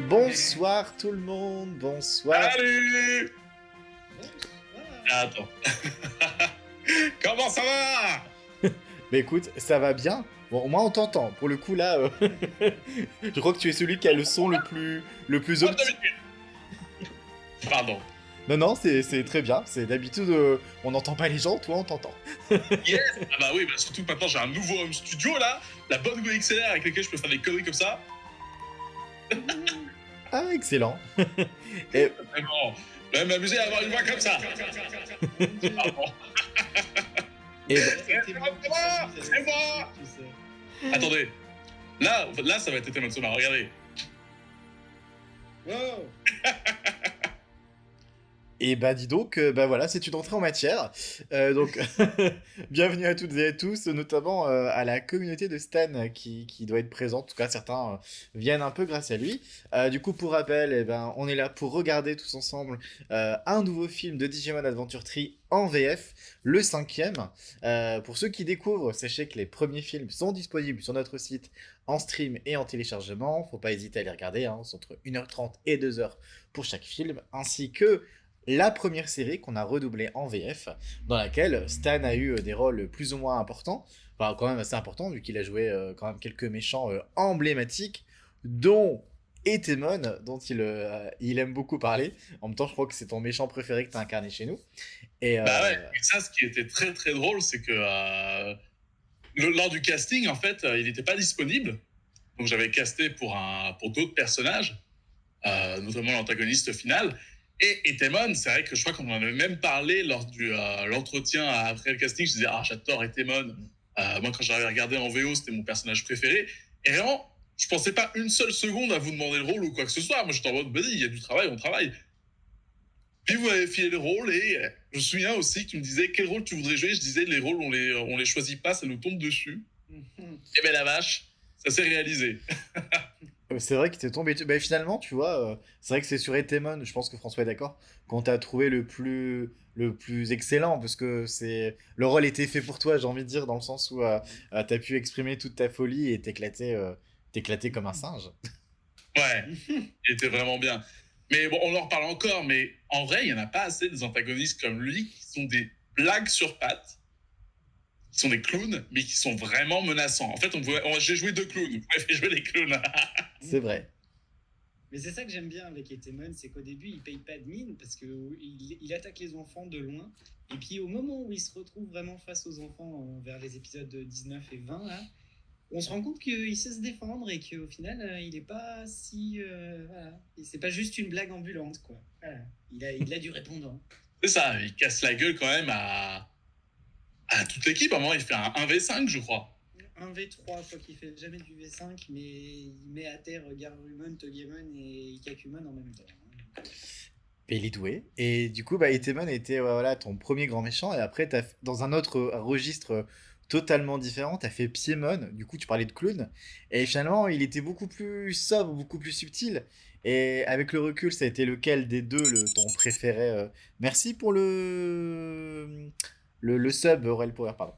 Bonsoir tout le monde, bonsoir. Salut! Bonsoir. Ah, attends. Comment ça va? Bah écoute, ça va bien. Bon, au moins on t'entend. Pour le coup là, je crois que tu es celui qui a le son le plus Comme optique. d'habitude. Pardon. Non, non, c'est très bien. C'est d'habitude, on n'entend pas les gens, toi on t'entend. Yes! Ah bah oui, bah surtout que maintenant j'ai un nouveau home studio là, la bonne XLR avec laquelle je peux faire des conneries comme ça. Ah, excellent. Et Vraiment, je vais m'amuser à avoir une voix comme ça. Pardon. Et bah, C'est moi! C'est moi! Tu sais. Attendez, là ça va être tellement sommaire, regardez. Wow. Et bah dis donc, bah voilà, c'est une entrée en matière. Donc, bienvenue à toutes et à tous, notamment à la communauté de Stan qui doit être présente. En tout cas, certains viennent un peu grâce à lui. Du coup, pour rappel, eh ben, on est là pour regarder tous ensemble un nouveau film de Digimon Adventure 3 en VF, le cinquième. Pour ceux qui découvrent, sachez que les premiers films sont disponibles sur notre site en stream et en téléchargement. Faut pas hésiter à les regarder, hein, c'est entre 1h30 et 2h pour chaque film, ainsi que la première série qu'on a redoublée en VF, dans laquelle Stan a eu des rôles plus ou moins importants, enfin quand même assez importants, vu qu'il a joué quand même quelques méchants emblématiques, dont Etemon, dont il aime beaucoup parler. En même temps, je crois que c'est ton méchant préféré que tu as incarné chez nous. Et Bah ouais, et ça ce qui était très très drôle, c'est que lors du casting, en fait, il n'était pas disponible. Donc j'avais casté pour d'autres personnages, notamment l'antagoniste final. Et Etemon, c'est vrai que je crois qu'on en avait même parlé lors de l'entretien après le casting. Je disais, ah, j'adore Etemon. Moi, quand j'avais regardé en VO, c'était mon personnage préféré. Et vraiment, je pensais pas une seule seconde à vous demander le rôle ou quoi que ce soit. Moi, j'étais en mode, vas-y, il y a du travail, on travaille. Puis vous m'avez filé le rôle et je me souviens aussi que tu me disais quel rôle tu voudrais jouer. Je disais, les rôles, on les choisit pas, ça nous tombe dessus. Et ben la vache, ça s'est réalisé. c'est vrai qu'il t'est tombé dessus. Bah, finalement, tu vois, c'est vrai que c'est sur Etemon, je pense que François est d'accord, qu'on t'a trouvé le plus excellent, parce que le rôle était fait pour toi, j'ai envie de dire, dans le sens où t'as pu exprimer toute ta folie et t'éclater comme un singe. Ouais, il était vraiment bien. Mais bon, on en reparle encore, mais en vrai, il n'y en a pas assez des antagonistes comme lui qui sont des blagues sur pattes, qui sont des clowns, mais qui sont vraiment menaçants. En fait, j'ai joué deux clowns, vous m'avez fait jouer des clowns. C'est vrai. Mais c'est ça que j'aime bien avec Etemon, c'est qu'au début il paye pas de mine parce que il attaque les enfants de loin. Et puis au moment où il se retrouve vraiment face aux enfants vers les épisodes 19 et 20 là, on se rend compte qu'il sait se défendre et qu'au final il est pas si voilà. Et c'est pas juste une blague ambulante quoi. Voilà. Il a du répondant. C'est ça, il casse la gueule quand même à toute l'équipe. À un moment, il fait un 1v5, je crois. Un V3, quoi qu'il fait jamais du V5, mais il met à terre Garurumon, Togemon et Ikakumon en même temps. Et il est doué. Et du coup, bah, Etemon était voilà, ton premier grand méchant. Et après, dans un autre registre totalement différent, t'as fait Piemon. Du coup, tu parlais de clown. Et finalement, il était beaucoup plus sobre, beaucoup plus subtil. Et avec le recul, ça a été lequel des deux ton préféré Merci pour le sub, Aurel Power, pardon.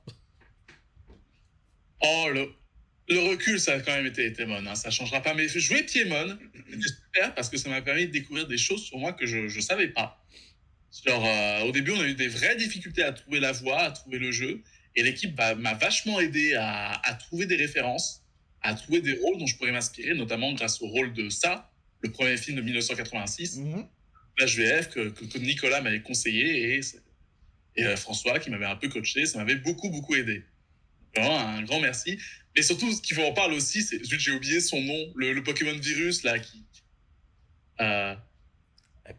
Oh, le recul, ça a quand même été Etemon, hein, ça changera pas. Mais jouer Piemon, c'était super parce que ça m'a permis de découvrir des choses sur moi que je savais pas. Genre, au début, on a eu des vraies difficultés à trouver la voie, à trouver le jeu. Et l'équipe m'a vachement aidé à trouver des références, à trouver des rôles dont je pourrais m'inspirer, notamment grâce au rôle de Ça, le premier film de 1986, Mhm. l'HVF que Nicolas m'avait conseillé et François qui m'avait un peu coaché. Ça m'avait beaucoup, beaucoup aidé. Vraiment, un grand merci. Mais surtout, ce qu'il faut en parler aussi, c'est, j'ai oublié son nom, le Pokémon Virus, là, euh,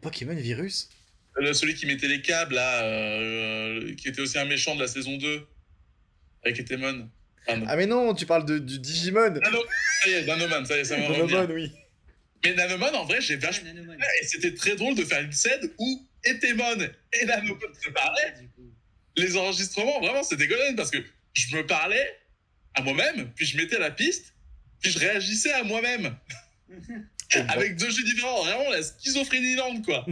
Pokémon Virus. celui qui mettait les câbles, là, qui était aussi un méchant de la saison 2, avec Etemon. Ah mais non, tu parles du Digimon. Ça y est, Nanoman, ça y est, ça va Nanomon, revenir. oui. Mais Nanoman, en vrai, j'ai vachement... Nanomon. Et c'était très drôle de faire une scène où Etemon et Nanoman se parlaient. Du coup. Les enregistrements, vraiment, c'était golden, parce que je me parlais à moi-même, puis je mettais la piste, puis je réagissais à moi-même. Avec deux jeux différents, vraiment la schizophrénie lente, quoi.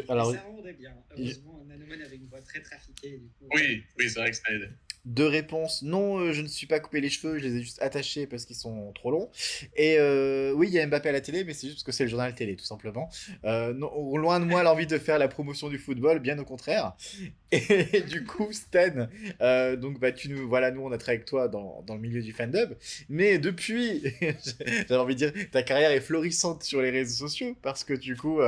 Alors, ça rendait bien. Heureusement, Nanomon avait une voix très trafiquée. Du coup, oui, c'est vrai que ça aide. deux réponses. Non, je ne suis pas coupé les cheveux, je les ai juste attachés parce qu'ils sont trop longs. Et oui, il y a Mbappé à la télé, mais c'est juste parce que c'est le journal télé, tout simplement. Non, loin de moi l'envie de faire la promotion du football, bien au contraire. Et du coup, Stan, donc bah, voilà, nous on a travaillé avec toi dans le milieu du fandom, mais depuis, j'avais envie de dire, ta carrière est florissante sur les réseaux sociaux parce que du coup,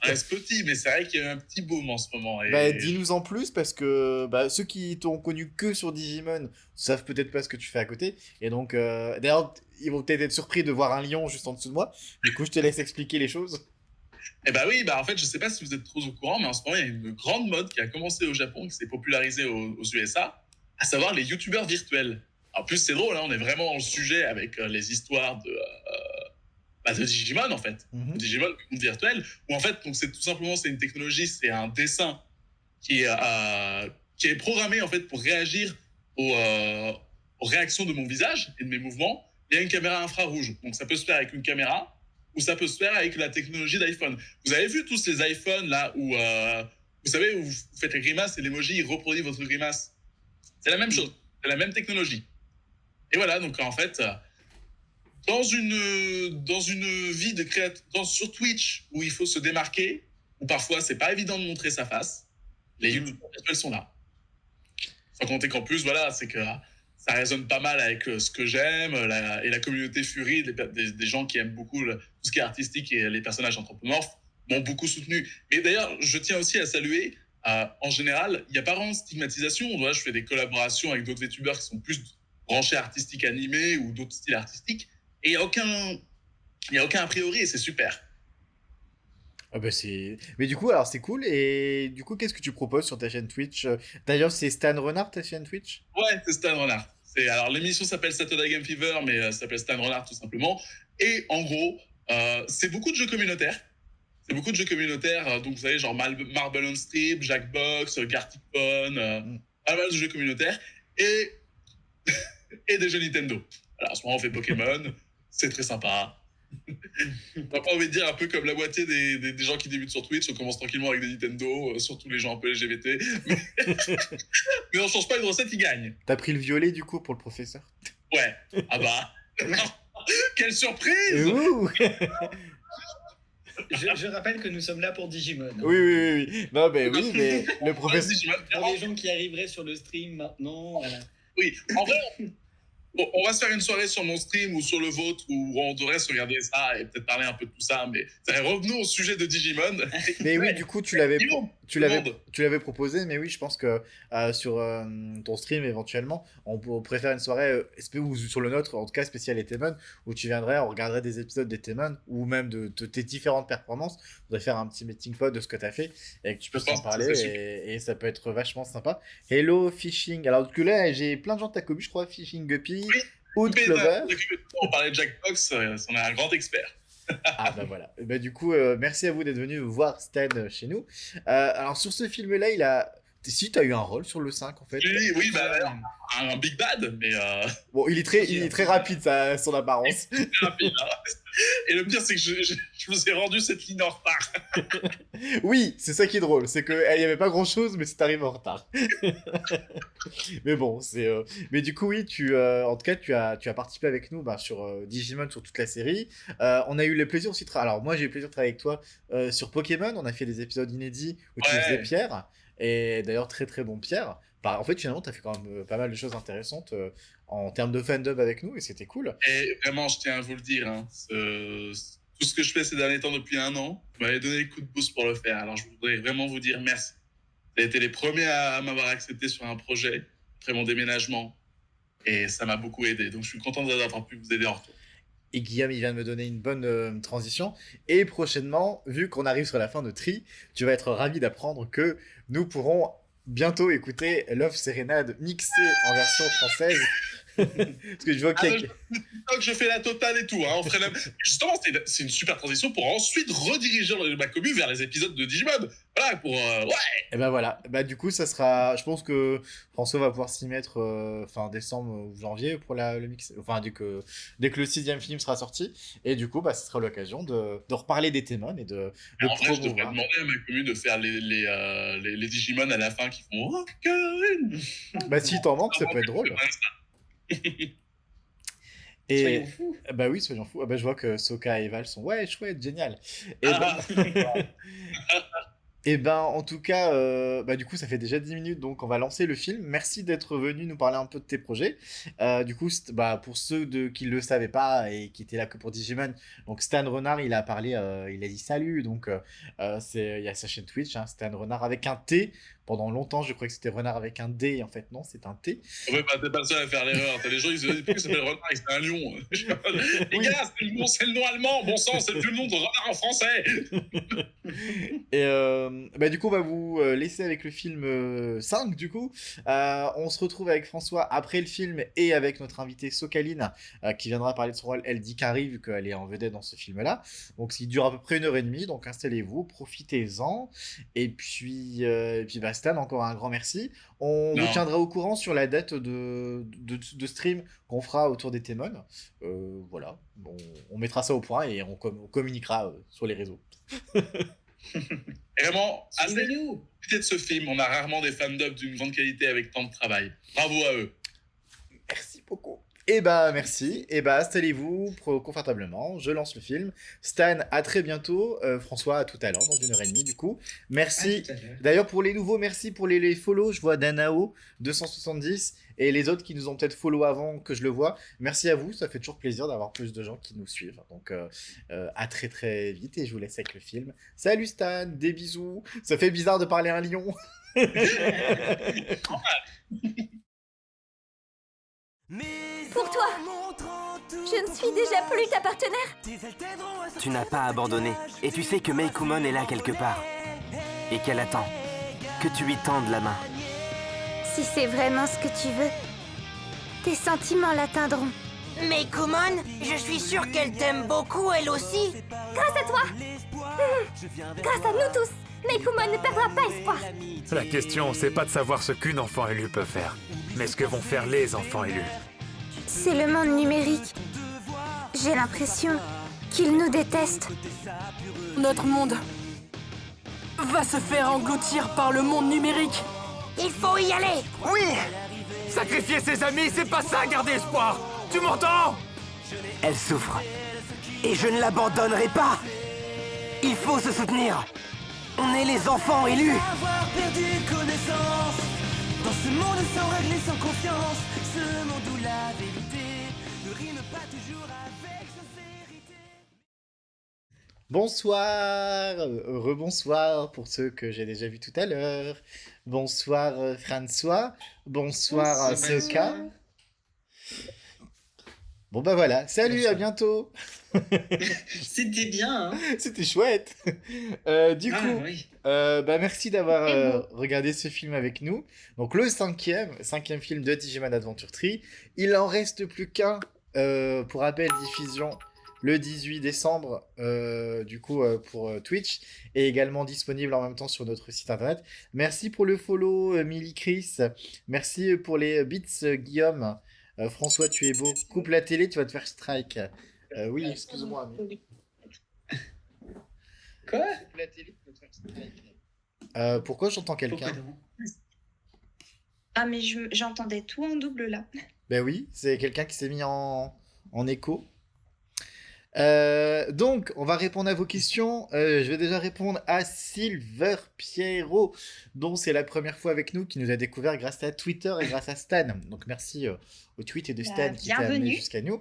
Reste petit, mais c'est vrai qu'il y a eu un petit boom en ce moment. bah, Et dis-nous en plus parce que bah, ceux qui t'ont connu que sur Digimon savent peut-être pas ce que tu fais à côté. Et donc, d'ailleurs, ils vont peut-être être surpris de voir un lion juste en dessous de moi. Du coup, je te laisse expliquer les choses. Eh bah oui, bah en fait, je sais pas si vous êtes trop au courant, mais en ce moment, il y a une grande mode qui a commencé au Japon, qui s'est popularisée aux USA, à savoir les youtubeurs virtuels. En plus, c'est drôle, hein, on est vraiment dans le sujet avec les histoires de Digimon, en fait. Mhm. Digimon, monde virtuel, où en fait, donc c'est tout simplement, c'est une technologie, c'est un dessin qui est programmé, en fait, pour réagir aux réactions de mon visage et de mes mouvements. Il y a une caméra infrarouge. Donc, ça peut se faire avec une caméra, ou ça peut se faire avec la technologie d'iPhone. Vous avez vu tous ces iPhones là où, vous savez, où vous faites les grimaces et l'emoji il reproduit votre grimace. C'est la même chose, c'est la même technologie. Et voilà, donc en fait, dans une vie de créateur, sur Twitch où il faut se démarquer, où parfois c'est pas évident de montrer sa face, les youtubeurs virtuels sont là. Sans compter qu'en plus, voilà, c'est que ça résonne pas mal avec ce que j'aime et la communauté Fury, des gens qui aiment beaucoup tout ce qui est artistique et les personnages anthropomorphes m'ont beaucoup soutenu. Et d'ailleurs, je tiens aussi à saluer, en général, il n'y a pas vraiment de stigmatisation. Voilà, je fais des collaborations avec d'autres youtubeurs qui sont plus branchés artistiques animés ou d'autres styles artistiques. Et il y a aucun a priori et c'est super. Ah bah c'est... Mais du coup, alors c'est cool. Et du coup, qu'est-ce que tu proposes sur ta chaîne Twitch? D'ailleurs, c'est Stan Renard, ta chaîne Twitch? Ouais, c'est Stan Renard. Alors, l'émission s'appelle Saturday Game Fever, mais ça s'appelle Stan Renard tout simplement. Et en gros, c'est beaucoup de jeux communautaires. C'est beaucoup de jeux communautaires. Donc, vous savez, genre Marble on Strip, Jackbox, Gartic-Phone, Mm. pas mal de jeux communautaires. Et, et des jeux Nintendo. Alors, en ce moment, on fait Pokémon. C'est très sympa. On n'a pas envie de dire un peu comme la moitié des gens qui débutent sur Twitch, on commence tranquillement avec des Nintendo, surtout les gens un peu LGBT. Mais on change pas une recette, ils gagnent. T'as pris le violet du coup pour le professeur? Ouais. Ah bah. Quelle surprise! Ouh. Je rappelle que nous sommes là pour Digimon. Oui, oui, oui, oui. Non, mais oui, mais le professeur... Pour les gens qui arriveraient sur le stream maintenant, voilà. Oui, en vrai, on va se faire une soirée sur mon stream ou sur le vôtre où on devrait se regarder ça et peut-être parler un peu de tout ça, mais revenons au sujet de Digimon. Mais oui, du coup, tu l'avais Tout le monde. proposé, mais oui, je pense que sur ton stream, éventuellement, on préfère une soirée, ou sur le nôtre, en tout cas spécial Etemon, où tu viendrais, on regarderait des épisodes d'Etemon, ou même de tes différentes performances. On devrait faire un petit meeting pod de ce que tu as fait, et que tu Je puisses en pense que parler, ça serait et ça peut être vachement sympa. Hello, Fishing. Alors, du coup, là, j'ai plein de gens de ta commu, je crois, Fishing Guppy, Oui, Hood mais Clover. on parlait de Jackbox, on a un grand expert. Ah bah voilà. Et bah, du coup, merci à vous d'être venu voir Stan chez nous. Alors sur ce film-là, il a... Si, t'as eu un rôle sur le 5 en fait. Oui, oui, bah d'ailleurs, un big bad, mais Bon, il est très rapide, son apparence. rapide. Hein. Et le pire, c'est que je vous ai rendu cette ligne en retard. Oui, c'est ça qui est drôle, c'est qu'il n'y avait pas grand-chose, mais c'est arrivé en retard. Mais bon, Mais du coup, oui, en tout cas, tu as participé avec nous bah, sur Digimon, sur toute la série. On a eu le plaisir aussi Alors, moi, j'ai eu le plaisir de travailler avec toi sur Pokémon. On a fait des épisodes inédits où tu faisais Ouais. Pierre. Et d'ailleurs, très très bon Pierre. Bah, en fait, finalement, tu as fait quand même pas mal de choses intéressantes en termes de fandom avec nous, et c'était cool. Et vraiment, je tiens à vous le dire, hein, tout ce que je fais ces derniers temps depuis 1 an, vous m'avez donné le coup de boost pour le faire. Alors, je voudrais vraiment vous dire merci. Vous avez été les premiers à m'avoir accepté sur un projet après mon déménagement. Et ça m'a beaucoup aidé. Donc, je suis content d'avoir pu vous aider en retour. Et Guillaume, il vient de me donner une bonne transition. Et prochainement, vu qu'on arrive sur la fin de Tri, tu vas être ravi d'apprendre que nous pourrons bientôt écouter Love Serenade mixée en version française Parce que je vois qu'il y a... Donc je fais la totale et tout. Hein. On ferait justement, c'est une super transition pour ensuite rediriger ma commu vers les épisodes de Digimon. Voilà, pour... ouais. Et ben voilà, bah du coup ça sera, je pense que François va pouvoir s'y mettre fin décembre ou janvier pour le mix, enfin dès que le 6e film sera sorti, et du coup bah ce sera l'occasion de reparler des Témon et de En vrai, je devrais promouvoir. demander à ma commu de faire les Digimon à la fin qui font Ocarine. Bah si t'en manques, ça peut être drôle. Et Soyons fous. bah oui, soyons fous. Ah bah je vois que Sokka et Val sont ouais chouette, génial. Et Ah, Et ben, en tout cas, bah, du coup, ça fait déjà 10 minutes, donc on va lancer le film. Merci d'être venu nous parler un peu de tes projets. Du coup, bah, pour ceux qui ne le savaient pas et qui étaient là que pour Digimon, donc Stan Renard, il a parlé, il a dit salut. Donc, il y a sa chaîne Twitch, hein, Stan Renard avec un T. Pendant longtemps, je croyais que c'était Renard avec un D, et en fait, non, c'est un T. ouais, bah, t'es pas le seul à faire l'erreur. T'as des gens, ils se disent pourquoi il s'appelle Renard et c'est un lion. Les Oui. gars, c'est le nom allemand. Bon sang, c'est plus le nom de Renard en français. Et bah, du coup, on va vous laisser avec le film 5, du coup. On se retrouve avec François après le film et avec notre invitée Sokaline qui viendra parler de son rôle Elle dit qu'arrive, vu qu'elle est en vedette dans ce film-là. Donc, il dure à peu près 1h30, donc installez-vous, profitez-en. Et puis bah, Stan, encore un grand merci. On vous Non. tiendra au courant sur la date de stream qu'on fera autour des Témon. Voilà, bon, on mettra ça au point et on communiquera sur les réseaux. Et vraiment, assez Suivez-nous. de ce film. On a rarement des fans-dub d'une grande qualité avec tant de travail. Bravo à eux. Merci beaucoup. Et bah merci, et bah installez-vous confortablement, je lance le film. Stan, à très bientôt. François, à tout à l'heure, dans 1h30 du coup. Merci. À tout à l'heure. D'ailleurs, pour les nouveaux, merci pour les follow. Je vois Danao, 270, et les autres qui nous ont peut-être follow avant que je le vois. Merci à vous, ça fait toujours plaisir d'avoir plus de gens qui nous suivent. Donc, à très très vite, et je vous laisse avec le film. Salut Stan, des bisous. Ça fait bizarre de parler à un lion. Pour toi, je ne suis déjà plus ta partenaire. Tu n'as pas abandonné, et tu sais que Meikumon est là quelque part. Et qu'elle attend. Que tu lui tendes la main. Si c'est vraiment ce que tu veux, tes sentiments l'atteindront. Mais Kumon, je suis sûre qu'elle t'aime beaucoup, elle aussi. Grâce à toi, grâce à nous tous, Meikumon ne perdra pas espoir. La question, c'est pas de savoir ce qu'une enfant élue peut faire, mais ce que vont faire les enfants élus. C'est le monde numérique. J'ai l'impression qu'il nous déteste. Notre monde va se faire engloutir par le monde numérique. Il faut y aller. Oui! Sacrifier ses amis, c'est pas ça, garder espoir! Tu m'entends? Elle souffre. Et je ne l'abandonnerai pas. Il faut se soutenir. On est les enfants élus. Avoir perdu connaissance dans ce monde sans règle et sans confiance, ce monde où la vérité ne rime pas toujours avec sincérité. Bonsoir, rebonsoir pour ceux que j'ai déjà vus tout à l'heure. Bonsoir François, bonsoir Sokka. Bon bah voilà, salut, Bonsoir. à bientôt. C'était bien, hein. C'était chouette. Du Ah, coup, oui. bah merci d'avoir regardé ce film avec nous. Donc le cinquième film de Digimon Adventure 3. Il en reste plus qu'un pour rappel diffusion le 18 décembre du coup pour Twitch et également disponible en même temps sur notre site internet. Merci pour le follow Milly Chris. Merci pour les bits Guillaume. François, tu es beau. Coupe la télé, tu vas te faire strike. Oui, excuse-moi. Mais... Quoi? Coupe la télé, tu vas te faire strike. Pourquoi j'entends Pourquoi quelqu'un? non? Ah, mais j'entendais tout en double là. Ben oui, c'est quelqu'un qui s'est mis en écho. Donc, on va répondre à vos questions. Je vais déjà répondre à Silver Pierrot, dont c'est la première fois avec nous, qui nous a découvert grâce à Twitter et grâce à Stan. Donc, merci au tweet et de Stan qui t'a amené bienvenue. jusqu'à nous.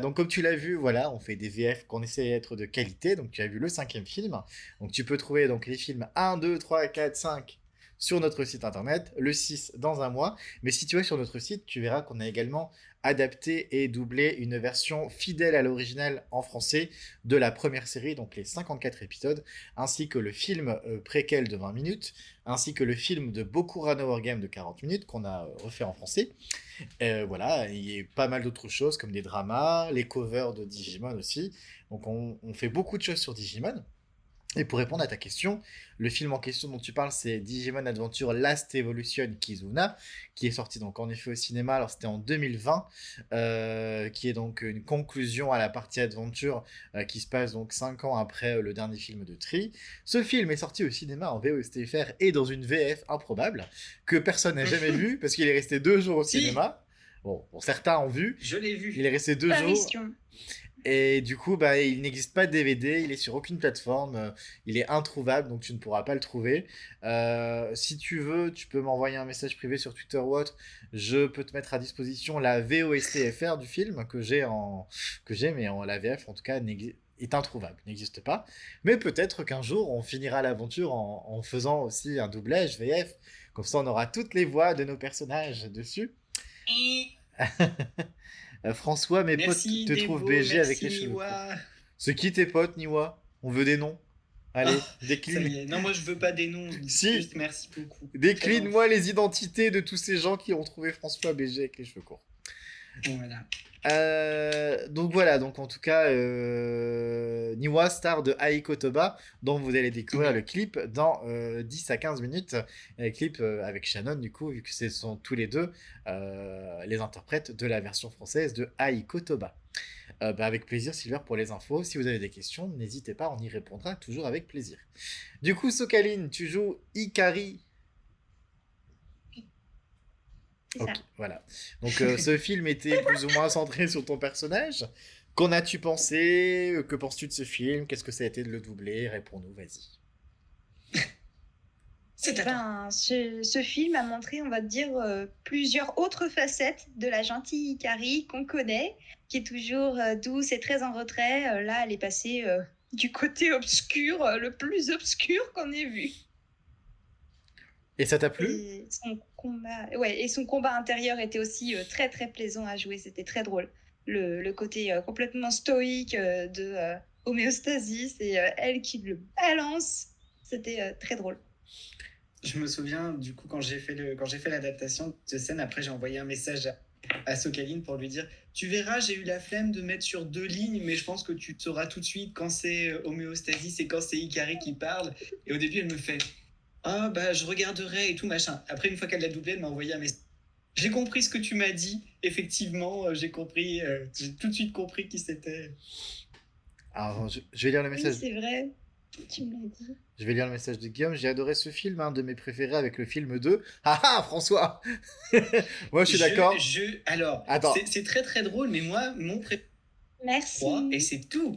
Donc, comme tu l'as vu, voilà, on fait des VF qu'on essaie d'être de qualité. Donc, tu as vu le cinquième film. Donc, tu peux trouver donc, les films 1, 2, 3, 4, 5 sur notre site internet, le 6 dans un mois. Mais si tu vas sur notre site, tu verras qu'on a également adapté et doublé une version fidèle à l'original en français de la première série, donc les 54 épisodes, ainsi que le film préquel de 20 minutes, ainsi que le film de Bokurano Wargame de 40 minutes qu'on a refait en français. Voilà, il y a pas mal d'autres choses comme des dramas, les covers de Digimon aussi. Donc on fait beaucoup de choses sur Digimon. Et pour répondre à ta question, le film en question dont tu parles, c'est Digimon Adventure Last Evolution Kizuna, qui est sorti donc en effet au cinéma, alors c'était en 2020, qui est donc une conclusion à la partie Adventure qui se passe donc 5 ans après le dernier film de Tri. Ce film est sorti au cinéma en VOSTFR et dans une VF improbable, que personne n'a jamais vu, parce qu'il est resté 2 jours au cinéma. Bon, certains ont vu. Je l'ai vu. Il est resté 2 jours. Et du coup, bah, il n'existe pas de DVD, il est sur aucune plateforme, il est introuvable, donc tu ne pourras pas le trouver. Si tu veux, tu peux m'envoyer un message privé sur Twitter ou autre, je peux te mettre à disposition la VOSTFR du film que j'ai, mais la VF en tout cas est introuvable, n'existe pas. Mais peut-être qu'un jour, on finira l'aventure en faisant aussi un doublage VF, comme ça on aura toutes les voix de nos personnages dessus. François, mes potes te trouvent BG avec les cheveux courts. C'est qui tes potes, Niwa? On veut des noms. Allez, décline. Non, moi je veux pas des noms. Si. Juste merci beaucoup. Décline-moi les identités de tous ces gens qui ont trouvé François BG avec les cheveux courts. Voilà. Donc voilà, donc en tout cas, Niwa, star de Aiko Toba, dont vous allez découvrir le clip dans 10 à 15 minutes. Le clip avec Shannon, du coup, vu que ce sont tous les deux les interprètes de la version française de Aiko Toba. Avec plaisir, Silver, pour les infos. Si vous avez des questions, n'hésitez pas, on y répondra toujours avec plaisir. Du coup, Sokaline, tu joues Ikari. Ok, voilà. Donc ce film était plus ou moins centré sur ton personnage. Qu'en as-tu pensé? Que penses-tu de ce film? Qu'est-ce que ça a été de le doubler? Réponds-nous, vas-y. Ce film a montré, on va dire, plusieurs autres facettes de la gentille Ikari qu'on connaît, qui est toujours douce et très en retrait. Là, elle est passée du côté obscur, le plus obscur qu'on ait vu. Et ça t'a plu? Et son combat intérieur était aussi très très plaisant à jouer, c'était très drôle. Le côté complètement stoïque de homéostasie, c'est elle qui le balance, c'était très drôle. Je me souviens, du coup, quand j'ai fait l'adaptation de cette scène, après j'ai envoyé un message à Sokaline pour lui dire « Tu verras, j'ai eu la flemme de mettre sur 2 lignes, mais je pense que tu sauras tout de suite quand c'est homéostasie, c'est quand c'est Ikari qui parle. » Et au début, elle me fait « Ah, bah, je regarderai et tout, machin. » Après, une fois qu'elle l'a doublé, elle m'a envoyé un message. J'ai compris ce que tu m'as dit. Effectivement, j'ai compris. J'ai tout de suite compris qui c'était. Alors, je vais lire le message. Oui, c'est vrai. Tu me l'as dit. Je vais lire le message de Guillaume. J'ai adoré ce film, un de mes préférés avec le film 2. Ah ah, François. Moi, je suis d'accord. Alors, c'est très très drôle, mais moi, mon préféré. Merci. Et c'est tout.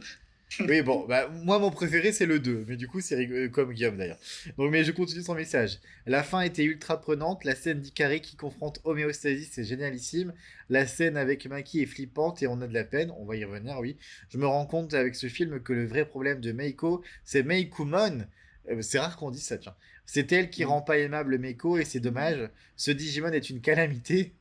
Oui, bon, moi mon préféré c'est le 2, mais du coup c'est comme Guillaume d'ailleurs. Donc, mais je continue son message. La fin était ultra prenante, la scène d'Ikari qui confronte homéostasie c'est génialissime, la scène avec Maki est flippante et on a de la peine, on va y revenir, oui. Je me rends compte avec ce film que le vrai problème de Meiko, c'est Meikumon. C'est rare qu'on dise ça, tiens. C'est elle qui rend pas aimable Meiko et c'est dommage. Ce Digimon est une calamité.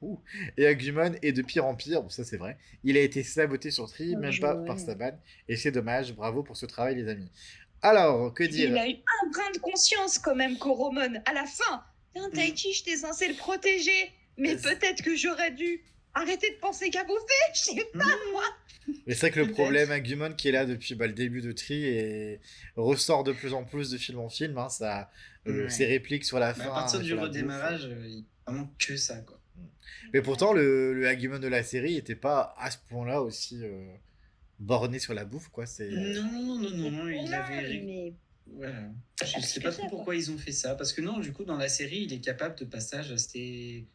Et Agumon est de pire en pire. Bon, ça c'est vrai. Il a été saboté sur Tri, même pas par Staban. Et c'est dommage. Bravo pour ce travail, les amis. Alors, que dire? Il a eu un brin de conscience quand même, Koromon, à la fin. Taichi, j'étais censé le protéger. Mais peut-être que j'aurais dû arrêter de penser qu'à bouffer. Je sais pas, moi. Mais c'est vrai que le problème Agumon qui est là depuis le début de Tri et ressort de plus en plus de film en film, hein, ça, ses répliques sur la fin. À partir du redémarrage, il n'y a vraiment que ça, quoi. Mais pourtant, le Agumon de la série n'était pas à ce point-là aussi borné sur la bouffe, quoi. Non, il avait. Mais... Voilà. Je sais pas trop pourquoi ils ont fait ça, parce que non, du coup, dans la série, il est capable de passage. C'était.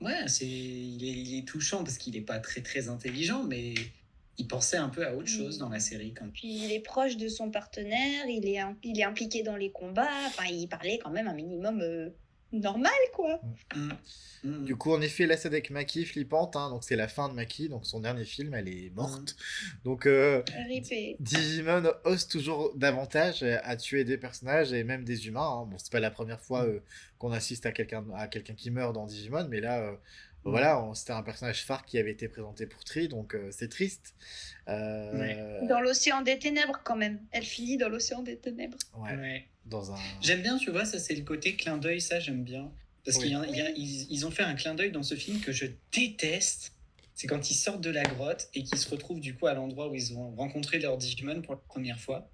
Ouais, il est touchant parce qu'il n'est pas très très intelligent, mais il pensait un peu à autre chose dans la série. Puis il est proche de son partenaire, il est impliqué dans les combats, enfin il parlait quand même un minimum normal, quoi. Du coup, en effet, la scène avec Maki flippante, hein, donc c'est la fin de Maki, donc son dernier film, elle est morte. Donc, RIP. Digimon ose toujours davantage à tuer des personnages et même des humains. Hein. Bon, c'est pas la première fois qu'on assiste à quelqu'un qui meurt dans Digimon, mais là, voilà, c'était un personnage phare qui avait été présenté pour Tri, donc c'est triste. Dans l'océan des ténèbres, quand même. Elle finit dans l'océan des ténèbres. Ouais. Dans un... J'aime bien, tu vois, ça c'est le côté clin d'œil, ça j'aime bien. Parce qu'ils ont fait un clin d'œil dans ce film que je déteste. C'est quand ils sortent de la grotte et qu'ils se retrouvent du coup à l'endroit où ils ont rencontré leur Digimon pour la première fois.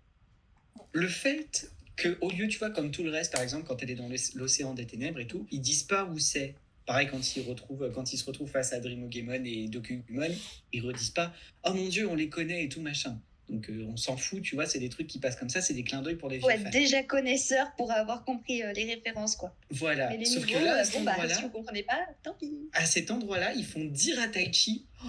Le fait qu'au lieu, tu vois, comme tout le reste, par exemple, quand elle est dans l'océan des ténèbres et tout, ils disent pas où c'est. Pareil, quand ils se retrouvent face à Dreamogemon et Dokugumon, ils redisent pas « Oh mon Dieu, on les connaît et tout machin ». Donc on s'en fout, tu vois, c'est des trucs qui passent comme ça, c'est des clins d'œil pour des vieux Faut être fans. déjà connaisseur pour avoir compris les références, quoi. Voilà, Mais les sauf nouveaux, que là, à cet endroit-là, si vous comprenez pas, tant pis. à cet endroit-là, ils font dire à Taichi oh,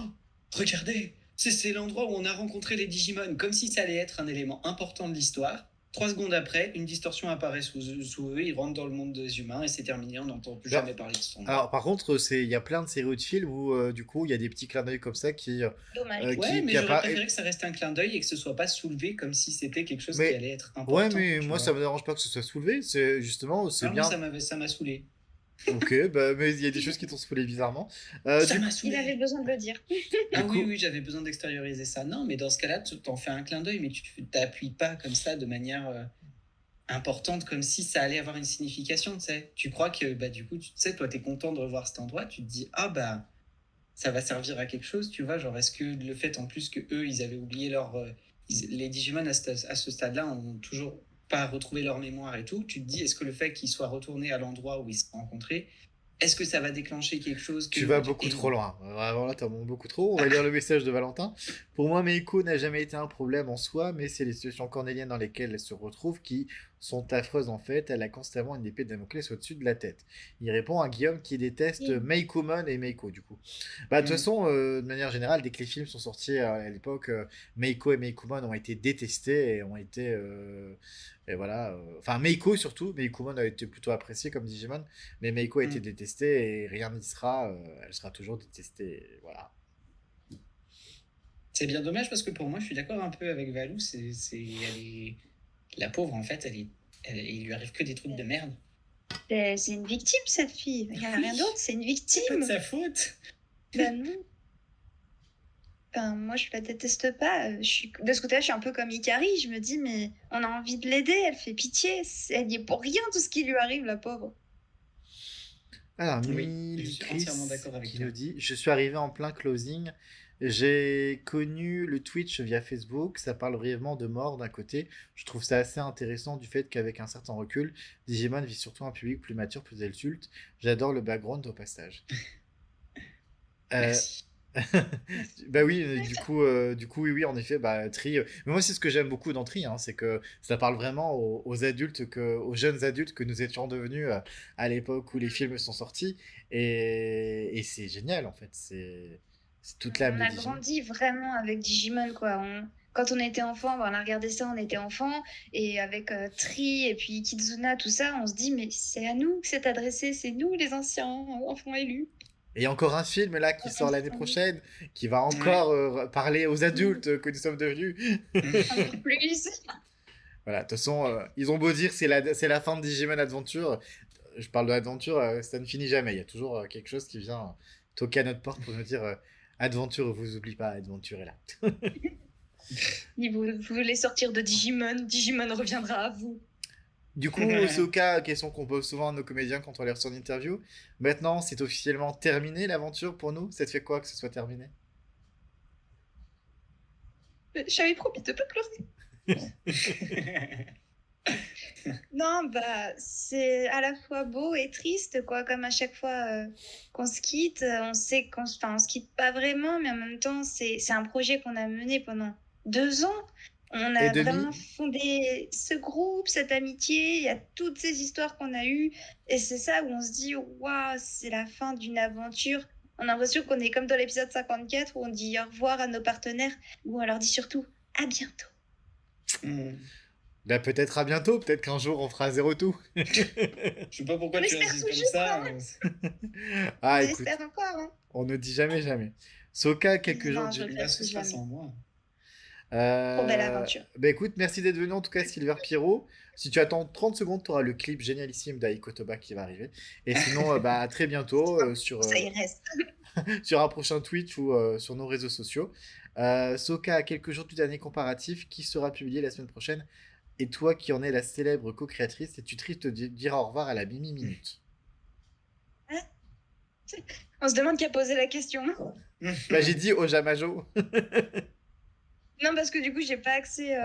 regardez, c'est l'endroit où on a rencontré les Digimon, comme si ça allait être un élément important de l'histoire. 3 secondes après, une distorsion apparaît sous eux, ils rentrent dans le monde des humains et c'est terminé, on n'entend plus jamais parler de ce endroit. Alors, par contre, il y a plein de séries ou de films où, du coup, il y a des petits clins d'œil comme ça qui... Dommage. Ouais, mais j'aurais préféré que ça reste un clin d'œil et que ce soit pas soulevé comme si c'était quelque chose qui allait être important. Ouais, mais moi, ça me dérange pas que ce soit soulevé, c'est justement, c'est bien... Moi, ça m'a saoulé. Ok, bah, mais il y a des choses qui t'ont saoulé bizarrement. Ça m'a saoulé. Il avait besoin de le dire. Ah oui, j'avais besoin d'extérioriser ça. Non, mais dans ce cas-là, tu t'en fais un clin d'œil, mais tu t'appuies pas comme ça de manière importante, comme si ça allait avoir une signification, tu sais. Tu crois que, bah, du coup, tu sais, toi, t'es content de revoir cet endroit, tu te dis, ah, bah, ça va servir à quelque chose, tu vois. Genre, est-ce que le fait, en plus, que eux, ils avaient oublié les Digimon à ce stade-là ont toujours pas retrouvé leur mémoire et tout, tu te dis, est-ce que le fait qu'ils soient retournés à l'endroit où ils se sont rencontrés, est-ce que ça va déclencher quelque chose Tu vas beaucoup trop loin. Vraiment là, t'en montes beaucoup trop. On va lire le message de Valentin. Pour moi, Meiko n'a jamais été un problème en soi, mais c'est les situations cornéliennes dans lesquelles elle se retrouve qui sont affreuses en fait. Elle a constamment une épée de Damoclès au-dessus de la tête. Il répond à Guillaume qui déteste Meikomon et Meiko du coup. Bah de toute façon, de manière générale, dès que les films sont sortis à l'époque, Meiko et Meikomon ont été détestés et ont été... Et voilà. Enfin, Meiko surtout. Meikomon a été plutôt apprécié comme Digimon, mais Meiko a été détestée et rien n'y sera. Elle sera toujours détestée. Voilà. C'est bien dommage parce que pour moi, je suis d'accord un peu avec Valou. La pauvre, en fait, il lui arrive que des trucs de merde. C'est une victime, cette fille. Il n'y a rien d'autre, c'est une victime. C'est pas de sa faute. Ben non. Enfin, moi, je la déteste pas. De ce côté-là, je suis un peu comme Ikari. Je me dis, mais on a envie de l'aider. Elle fait pitié. Elle y est pour rien, tout ce qui lui arrive, la pauvre. Alors, je suis entièrement d'accord avec qui toi. nous dit, je suis arrivé en plein closing. J'ai connu le Twitch via Facebook. Ça parle brièvement de mort d'un côté. Je trouve ça assez intéressant du fait qu'avec un certain recul, Digimon vit surtout un public plus mature, plus adulte. J'adore le background au passage. Merci. Bah oui, du coup, oui, en effet, bah Tri. Mais moi, c'est ce que j'aime beaucoup dans Tri, hein, c'est que ça parle vraiment aux adultes, aux jeunes adultes que nous étions devenus à l'époque où les films sont sortis, et c'est génial en fait. C'est toute l'âme de On a Digimon. grandi vraiment avec Digimon, quoi. Quand on était enfant, on a regardé ça, on était enfant, et avec Tri et puis Kizuna, tout ça, on se dit, mais c'est à nous que c'est adressé, c'est nous les anciens enfants élus. Et il y a encore un film là qui sort l'année prochaine, qui va encore parler aux adultes que nous sommes devenus. Encore plus. Voilà, de toute façon, ils ont beau dire c'est la fin de Digimon Adventure. Je parle de l'aventure, ça ne finit jamais. Il y a toujours quelque chose qui vient toquer à notre porte pour nous dire Adventure, vous oublie pas, Adventure est là. Vous voulez sortir de Digimon, Digimon reviendra à vous. Du coup, Soka, question qu'on pose souvent à nos comédiens quand on les reçoit en interview. Maintenant, c'est officiellement terminé l'aventure pour nous. Ça te fait quoi que ce soit terminé? J'avais promis de pas pleurer. Non, bah, c'est à la fois beau et triste, quoi. Comme à chaque fois qu'on se quitte, on sait on se quitte pas vraiment, mais en même temps, c'est un projet qu'on a mené pendant 2 ans. On a vraiment fondé ce groupe, cette amitié, il y a toutes ces histoires qu'on a eues, et c'est ça où on se dit, waouh, c'est la fin d'une aventure. On a l'impression qu'on est comme dans l'épisode 54 où on dit au revoir à nos partenaires, où on leur dit surtout à bientôt. Bah, peut-être à bientôt, peut-être qu'un jour on fera zéro tout. Je sais pas pourquoi On tu espère insistes comme toujours, ça. hein. Ah, écoute, J'espère encore, hein. on ne dit jamais jamais. Soka, quelques jours Non, je du... Il va regrette se plus sera jamais. sans moi. Trop belle aventure. Bah écoute, merci d'être venu en tout cas, Silver Pierrot. Si tu attends 30 secondes, tu auras le clip génialissime d'Aiko Toba qui va arriver. Et sinon, bah, à très bientôt Ça y reste. sur un prochain Twitch ou sur nos réseaux sociaux. Soka, à quelques jours du dernier comparatif qui sera publié la semaine prochaine. Et toi qui en es la célèbre co-créatrice, es-tu triste de dire au revoir à la Mimi Minute? On se demande qui a posé la question. Bah j'ai dit au Jamajo. Non, parce que du coup, j'ai pas accès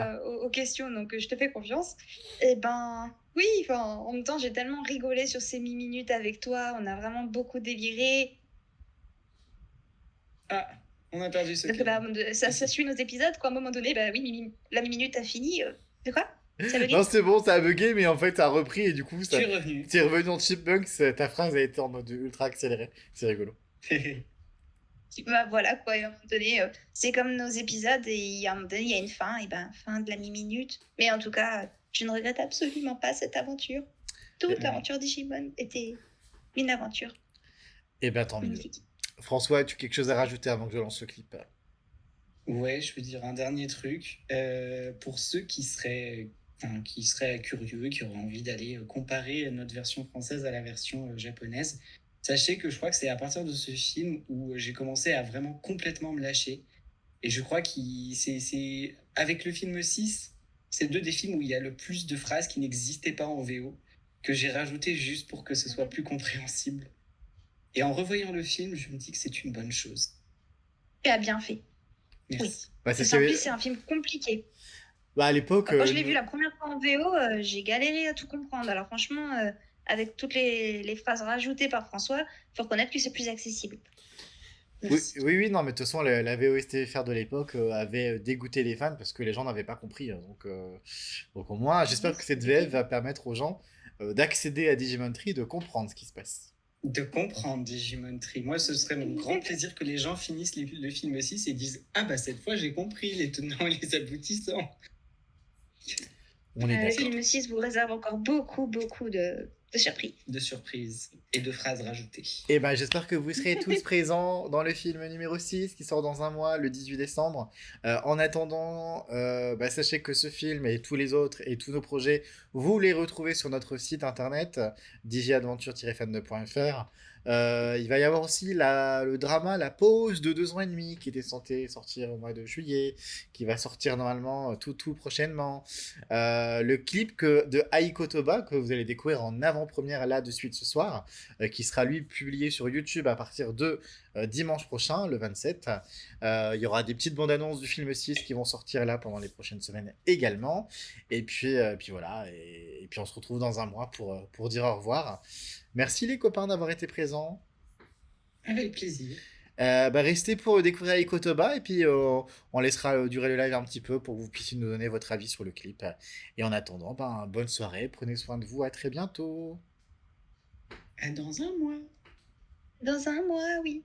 aux questions, donc je te fais confiance. Et ben, oui, enfin, en même temps, j'ai tellement rigolé sur ces minutes avec toi. On a vraiment beaucoup déliré. Ah, on a perdu ce Donc, bah, ça suit nos épisodes, quoi. À un moment donné, bah oui, la minute a fini. De quoi? Ça veut Non, dire c'est bon, ça a bugué, mais en fait, ça a repris et du coup, Tu es revenu. t'es revenu en Chipmunks, ta phrase a été en mode ultra accéléré. C'est rigolo. Bah voilà, quoi. Et à un moment donné, c'est comme nos épisodes, et à un moment donné, il y a une fin, et ben, fin de la mi-minute. Mais en tout cas, je ne regrette absolument pas cette aventure. Toute l'aventure Digimon était une aventure Et ben tant mieux. magnifique. François, as-tu quelque chose à rajouter avant que je lance ce clip? Ouais, je veux dire un dernier truc. Pour ceux qui seraient curieux, qui auraient envie d'aller comparer notre version française à la version japonaise, sachez que je crois que c'est à partir de ce film où j'ai commencé à vraiment complètement me lâcher. Et je crois que c'est avec le film 6, c'est deux des films où il y a le plus de phrases qui n'existaient pas en VO, que j'ai rajouté juste pour que ce soit plus compréhensible. Et en revoyant le film, je me dis que c'est une bonne chose. Tu as bien fait. Merci. Bah, c'est Parce ce qu'en qu'il y plus, avait- c'est un film compliqué. Bah, à l'époque, Quand je l'ai vu la première fois en VO, j'ai galéré à tout comprendre. Alors franchement, avec toutes les phrases rajoutées par François, faut reconnaître que c'est plus accessible. oui, Merci. oui, non, mais de toute façon, la VOSTFR de l'époque avait dégoûté les fans parce que les gens n'avaient pas compris. Hein. Donc au moins, j'espère que cette VF va permettre aux gens d'accéder à Digimon Tree, de comprendre ce qui se passe. De comprendre Digimon Tree. Moi, ce serait mon grand plaisir que les gens finissent le film 6 et disent « Ah bah cette fois, j'ai compris les tenants et les aboutissants. On est Le d'accord. film 6 vous réserve encore beaucoup de surprises. » De surprises et de phrases rajoutées. Et ben, j'espère que vous serez tous présents dans le film numéro 6 qui sort dans un mois, le 18 décembre. En attendant, bah, sachez que ce film et tous les autres et tous nos projets, vous les retrouvez sur notre site internet digiadventure-fan2.fr. Il va y avoir aussi le drama La Pause de 2 ans et demi qui était censé sortir au mois de juillet, qui va sortir normalement tout prochainement. Le clip de Aiko Toba que vous allez découvrir en avant-première là de suite ce soir, qui sera lui publié sur YouTube à partir de dimanche prochain, le 27. Il y aura des petites bandes annonces du film 6 qui vont sortir là pendant les prochaines semaines également. Et puis voilà, et puis on se retrouve dans un mois pour dire au revoir. Merci les copains d'avoir été présents. Avec plaisir. Bah, restez pour découvrir Aiko Toba et puis on laissera durer le live un petit peu pour que vous puissiez nous donner votre avis sur le clip. Et en attendant, bah, bonne soirée, prenez soin de vous, à très bientôt. À dans un mois. Dans un mois, oui.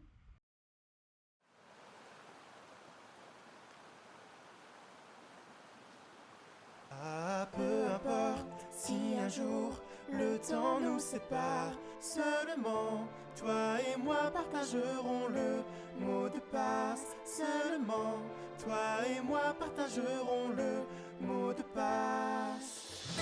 Ah, peu importe si un jour le temps nous sépare, seulement toi et moi partagerons le mot de passe. Seulement toi et moi partagerons le mot de passe.